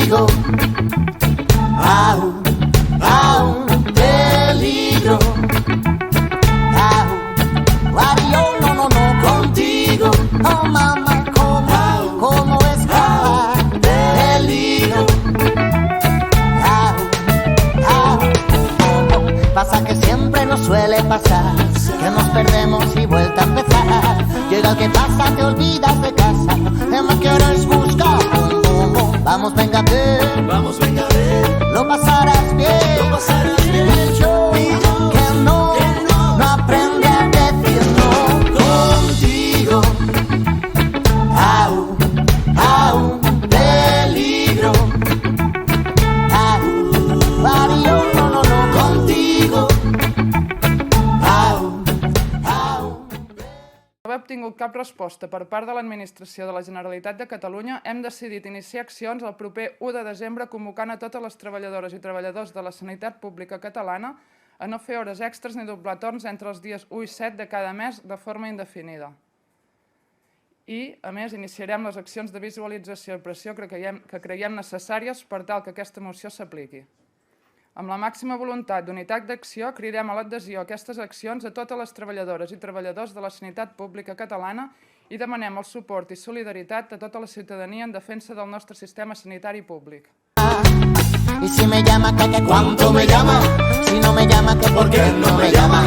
contigo. Au, peligro. No, contigo. Oh, mamá, ¿cómo escapar? Peligro. Pasa que siempre nos suele pasar, que nos perdemos y vuelta a empezar. Llega el que pasa, te olvidas de casa, además que ahora es buscar. Vamos, venga, ven, lo pasarás bien, y yo que no aprende a decir no contigo. Au, peligro. No, contigo. No haver obtingut cap resposta per part de l'Administració de la Generalitat de Catalunya, hem decidit iniciar accions el proper 1 de desembre convocant a totes les treballadores i treballadors de la sanitat pública catalana a no fer hores extres ni doblar torns entre els dies 1 i 7 de cada mes de forma indefinida. I, a més, iniciarem les accions de visualització i pressió que creiem necessàries per tal que aquesta moció s'apliqui. Amb la màxima voluntat d'unitat d'acció, cridem a l'adhesió a aquestes accions a totes les treballadores i treballadors de la sanitat pública catalana i demanem el suport i solidaritat a tota la ciutadania en defensa del nostre sistema sanitari públic. Y si me llama, que cuánto me llama. Si no me llama, que por qué no me llama.